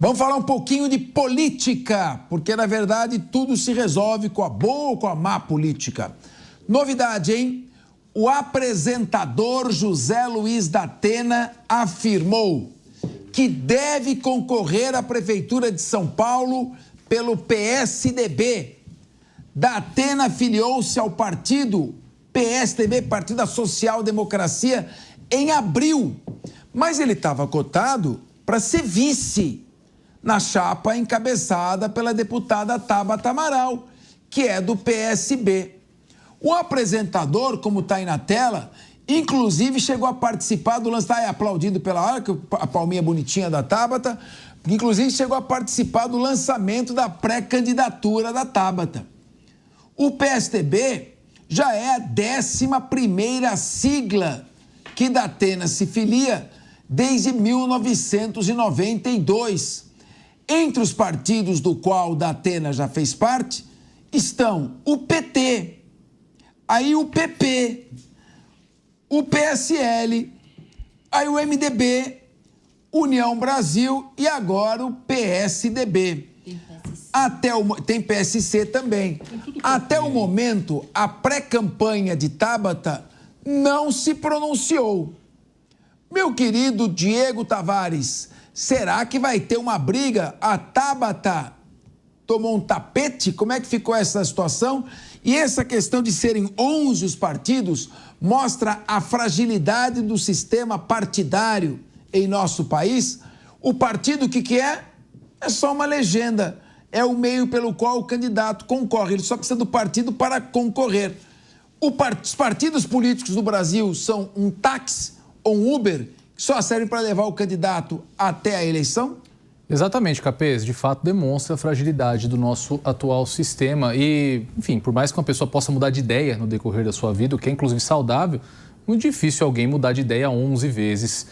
Vamos falar um pouquinho de política, porque na verdade tudo se resolve com a boa ou com a má política. Novidade, hein? O apresentador José Luiz da Atena afirmou que deve concorrer à Prefeitura de São Paulo pelo PSDB. Da Atena filiou-se ao partido PSDB, Partido da Social Democracia, em abril. Mas ele estava cotado para ser vice na chapa encabeçada pela deputada Tabata Amaral, que é do PSB. O apresentador, como está aí na tela, inclusive chegou a participar do lance, está aplaudido pela hora, que a palminha bonitinha da Tabata, inclusive chegou a participar do lançamento da pré-candidatura da Tabata. O PSDB já é a 11ª sigla que da Atena se filia desde 1992. Entre os partidos do qual da Atena já fez parte, estão o PT, aí o PP, o PSL, aí o MDB, União Brasil e agora o PSDB. Tem PSC também. Até o momento, a pré-campanha de Tabata não se pronunciou. Meu querido Diego Tavares, será que vai ter uma briga? A Tabata tomou um tapete? Como é que ficou essa situação? E essa questão de serem 11 os partidos mostra a fragilidade do sistema partidário em nosso país. O partido, o que é? É só uma legenda. É o meio pelo qual o candidato concorre. Ele só precisa do partido para concorrer. Os partidos políticos do Brasil são um táxi ou um Uber que só servem para levar o candidato até a eleição? Exatamente, Capês. De fato, demonstra a fragilidade do nosso atual sistema. E, enfim, por mais que uma pessoa possa mudar de ideia no decorrer da sua vida, o que é inclusive saudável, muito difícil alguém mudar de ideia 11 vezes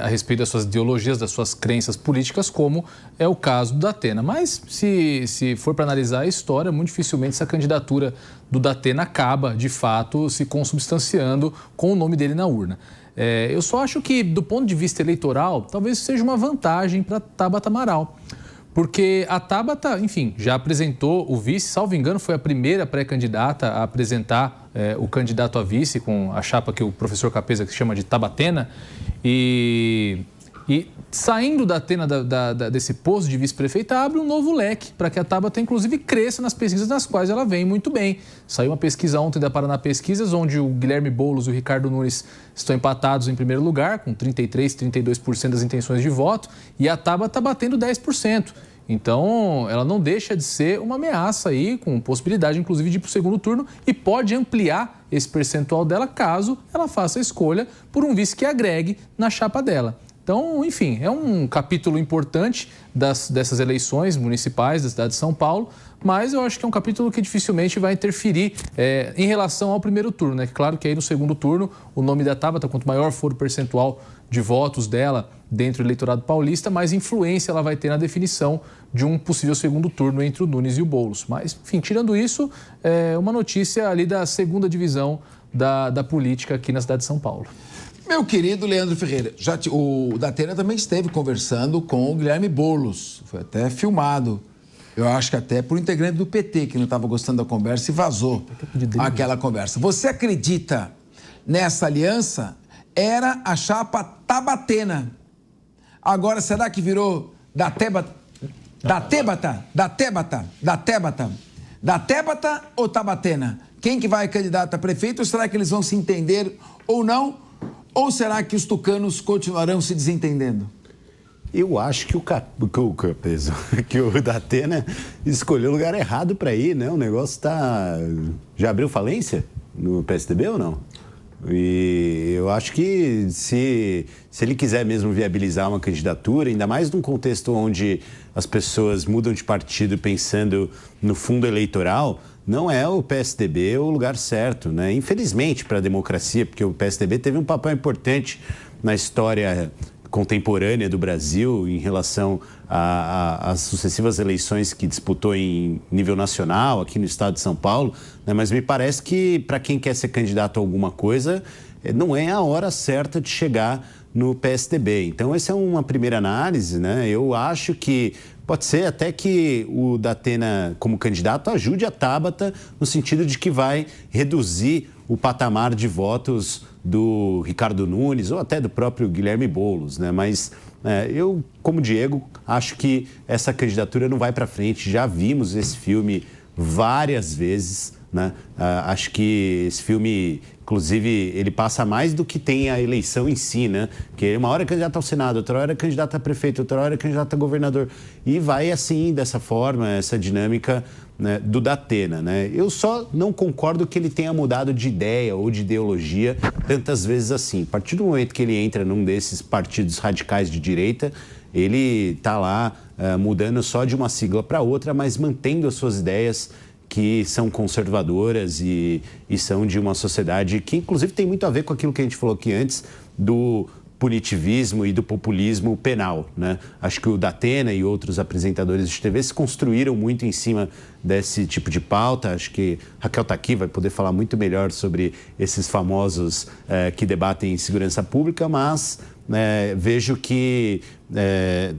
a respeito das suas ideologias, das suas crenças políticas, como é o caso do Datena. Mas, se for para analisar a história, muito dificilmente essa candidatura do Datena acaba, de fato, se consubstanciando com o nome dele na urna. Eu só acho que, do ponto de vista eleitoral, talvez seja uma vantagem para Tabata Amaral. Porque a Tabata, enfim, já apresentou o vice, salvo engano, foi a primeira pré-candidata a apresentar o candidato a vice com a chapa que o professor Capesa chama de Tabatena. E saindo da Atena, desse posto de vice-prefeita, abre um novo leque para que a Tabata, inclusive, cresça nas pesquisas nas quais ela vem muito bem. Saiu uma pesquisa ontem da Paraná Pesquisas, onde o Guilherme Boulos e o Ricardo Nunes estão empatados em primeiro lugar, com 33%, 32% das intenções de voto, e a Tabata está batendo 10%. Então, ela não deixa de ser uma ameaça aí, com possibilidade, inclusive, de ir para o segundo turno e pode ampliar esse percentual dela caso ela faça a escolha por um vice que agregue na chapa dela. Então, enfim, é um capítulo importante dessas eleições municipais da cidade de São Paulo, mas eu acho que é um capítulo que dificilmente vai interferir em relação ao primeiro turno, né? Claro que aí no segundo turno, o nome da Tabata, quanto maior for o percentual de votos dela dentro do eleitorado paulista, mais influência ela vai ter na definição de um possível segundo turno entre o Nunes e o Boulos. Mas, enfim, tirando isso, é uma notícia ali da segunda divisão da política aqui na cidade de São Paulo. Meu querido Leandro Ferreira, o Datena também esteve conversando com o Guilherme Boulos, foi até filmado, eu acho que até por integrante do PT, que não estava gostando da conversa e vazou aquela conversa. Você acredita nessa aliança? Era a chapa Tabatena. Agora, será que virou Datebata ou Tabatena? Quem que vai candidato a prefeito? Ou será que eles vão se entender ou não? Ou será que os tucanos continuarão se desentendendo? Eu acho que o Datena escolheu o lugar errado para ir, né? O negócio está... Já abriu falência no PSDB ou não? E eu acho que se ele quiser mesmo viabilizar uma candidatura, ainda mais num contexto onde as pessoas mudam de partido pensando no fundo eleitoral, não é o PSDB o lugar certo, né? Infelizmente para a democracia, porque o PSDB teve um papel importante na história contemporânea do Brasil em relação às sucessivas eleições que disputou em nível nacional, aqui no estado de São Paulo, né? Mas me parece que para quem quer ser candidato a alguma coisa, não é a hora certa de chegar no PSDB. Então, essa é uma primeira análise, né? Eu acho que pode ser até que o Datena, como candidato, ajude a Tabata no sentido de que vai reduzir o patamar de votos do Ricardo Nunes ou até do próprio Guilherme Boulos, né? Mas eu, como Diego, acho que essa candidatura não vai para frente. Já vimos esse filme várias vezes, né? Acho que esse filme, inclusive, ele passa mais do que tem a eleição em si, né? Porque uma hora é candidato ao Senado, outra hora é candidato a prefeito, outra hora é candidato a governador. E vai assim, dessa forma, essa dinâmica, né, do Datena, né? Eu só não concordo que ele tenha mudado de ideia ou de ideologia tantas vezes assim. A partir do momento que ele entra num desses partidos radicais de direita, ele está lá mudando só de uma sigla para outra, mas mantendo as suas ideias que são conservadoras e são de uma sociedade que, inclusive, tem muito a ver com aquilo que a gente falou aqui antes do punitivismo e do populismo penal, né? Acho que o Datena e outros apresentadores de TV se construíram muito em cima desse tipo de pauta. Acho que Raquel está aqui, vai poder falar muito melhor sobre esses famosos que debatem segurança pública, mas vejo que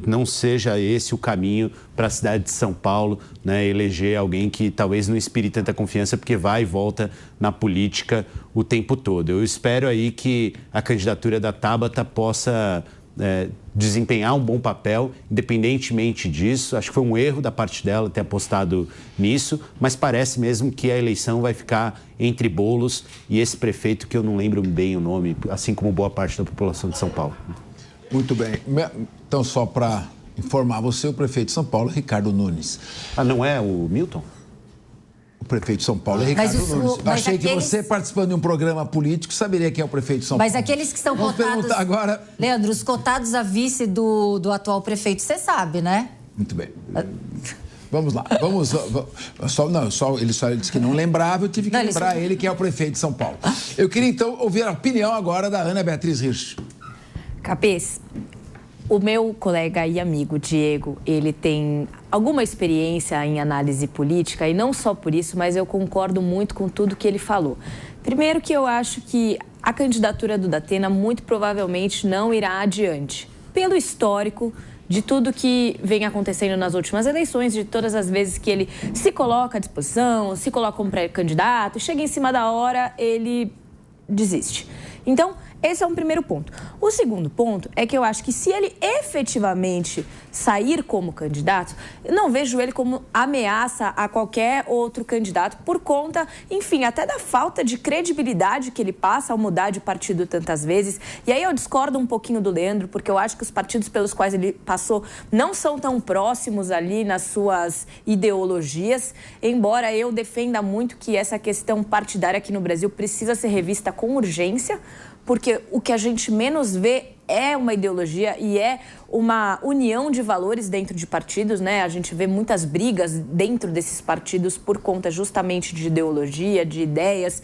não seja esse o caminho para a cidade de São Paulo, né, eleger alguém que talvez não inspire tanta confiança, porque vai e volta na política o tempo todo. Eu espero aí que a candidatura da Tabata possa desempenhar um bom papel, independentemente disso. Acho que foi um erro da parte dela ter apostado nisso, mas parece mesmo que a eleição vai ficar entre Boulos e esse prefeito que eu não lembro bem o nome, assim como boa parte da população de São Paulo. Muito bem. Então, só para informar você, o prefeito de São Paulo é Ricardo Nunes. Ah, não é o Milton? O prefeito de São Paulo é Ricardo Nunes. Achei que você, participando de um programa político, saberia quem é o prefeito de São Paulo. Mas aqueles que estão cotados... Agora... Leandro, os cotados a vice do atual prefeito, você sabe, né? Muito bem. Vamos lá. Ele só disse que não lembrava, eu tive que lembrar ele que é o prefeito de São Paulo. Eu queria, então, ouvir a opinião agora da Ana Beatriz Hirsch. Capês, o meu colega e amigo Diego, ele tem alguma experiência em análise política e não só por isso, mas eu concordo muito com tudo que ele falou. Primeiro que eu acho que a candidatura do Datena muito provavelmente não irá adiante, pelo histórico de tudo que vem acontecendo nas últimas eleições, de todas as vezes que ele se coloca à disposição, se coloca como pré-candidato, chega em cima da hora, ele desiste. Então, esse é um primeiro ponto. O segundo ponto é que eu acho que se ele efetivamente sair como candidato, eu não vejo ele como ameaça a qualquer outro candidato por conta, enfim, até da falta de credibilidade que ele passa ao mudar de partido tantas vezes. E aí eu discordo um pouquinho do Leandro, porque eu acho que os partidos pelos quais ele passou não são tão próximos ali nas suas ideologias, embora eu defenda muito que essa questão partidária aqui no Brasil precisa ser revista com urgência, porque o que a gente menos vê é uma ideologia e é uma união de valores dentro de partidos, né? A gente vê muitas brigas dentro desses partidos por conta justamente de ideologia, de ideias,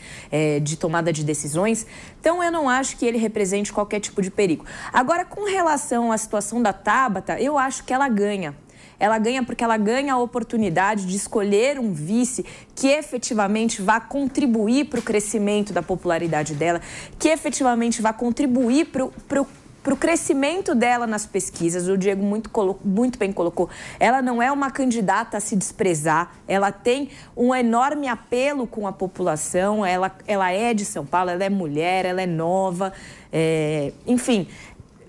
de tomada de decisões. Então, eu não acho que ele represente qualquer tipo de perigo. Agora, com relação à situação da Tabata, eu acho que ela ganha. Ela ganha porque ela ganha a oportunidade de escolher um vice que efetivamente vá contribuir para o crescimento da popularidade dela, que efetivamente vá contribuir para o crescimento dela nas pesquisas. O Diego muito bem colocou. Ela não é uma candidata a se desprezar, ela tem um enorme apelo com a população, ela é de São Paulo, ela é mulher, ela é nova, enfim,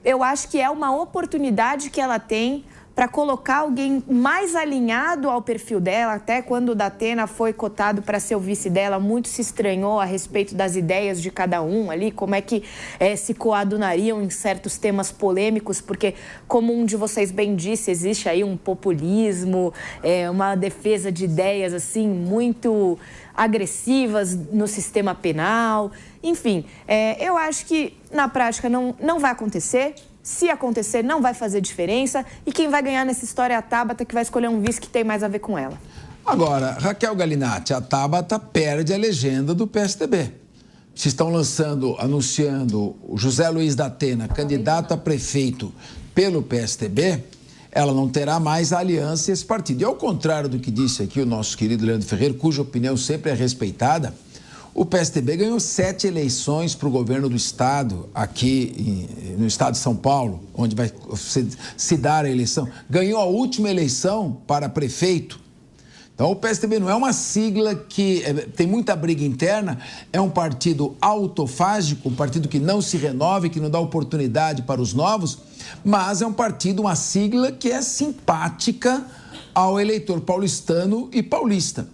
eu acho que é uma oportunidade que ela tem para colocar alguém mais alinhado ao perfil dela. Até quando o Datena foi cotado para ser o vice dela, muito se estranhou a respeito das ideias de cada um ali, como é que se coadunariam em certos temas polêmicos, porque, como um de vocês bem disse, existe aí um populismo, uma defesa de ideias assim muito agressivas no sistema penal. Enfim, eu acho que na prática não vai acontecer. Se acontecer, não vai fazer diferença. E quem vai ganhar nessa história é a Tabata, que vai escolher um vice que tem mais a ver com ela. Agora, Raquel Galinatti, a Tabata perde a legenda do PSDB. Se estão anunciando o José Luiz Datena, candidato a prefeito pelo PSDB, ela não terá mais a aliança e esse partido. E ao contrário do que disse aqui o nosso querido Leandro Ferreira, cuja opinião sempre é respeitada, O PSDB ganhou 7 eleições para o governo do estado, aqui no estado de São Paulo, onde vai se dar a eleição. Ganhou a última eleição para prefeito. Então, o PSDB não é uma sigla que tem muita briga interna, é um partido autofágico, um partido que não se renova, que não dá oportunidade para os novos, mas é um partido, uma sigla que é simpática ao eleitor paulistano e paulista.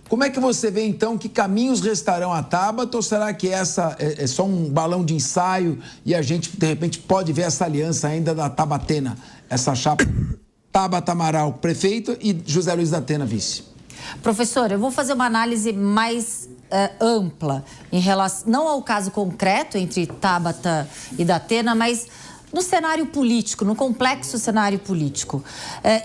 Como é que você vê, então, que caminhos restarão a Tabata, ou será que essa é só um balão de ensaio e a gente, de repente, pode ver essa aliança ainda da Tabatena, essa chapa Tabata Amaral, prefeito, e José Luiz da Atena, vice? Professor, eu vou fazer uma análise mais ampla, em relação, não ao caso concreto entre Tabata e da Atena, mas no cenário político, no complexo cenário político,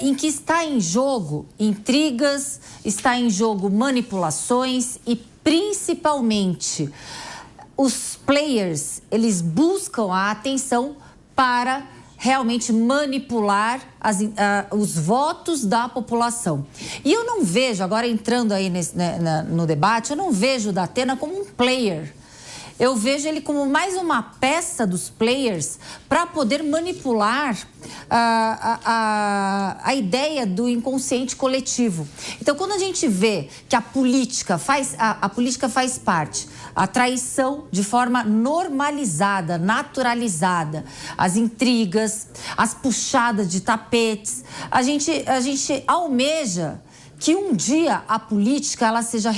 em que está em jogo intrigas, está em jogo manipulações e, principalmente, os players, eles buscam a atenção para realmente manipular os votos da população. E eu não vejo, agora entrando aí no debate, eu não vejo o da Atena como um player. Eu vejo ele como mais uma peça dos players para poder manipular a ideia do inconsciente coletivo. Então, quando a gente vê que a política faz parte, a traição de forma normalizada, naturalizada, as intrigas, as puxadas de tapetes, a gente almeja que um dia a política ela seja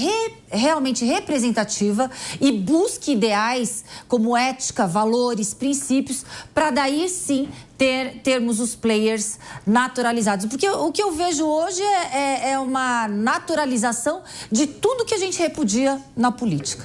realmente representativa e busque ideais como ética, valores, princípios, para daí sim termos os players naturalizados. Porque o que eu vejo hoje é uma naturalização de tudo que a gente repudia na política.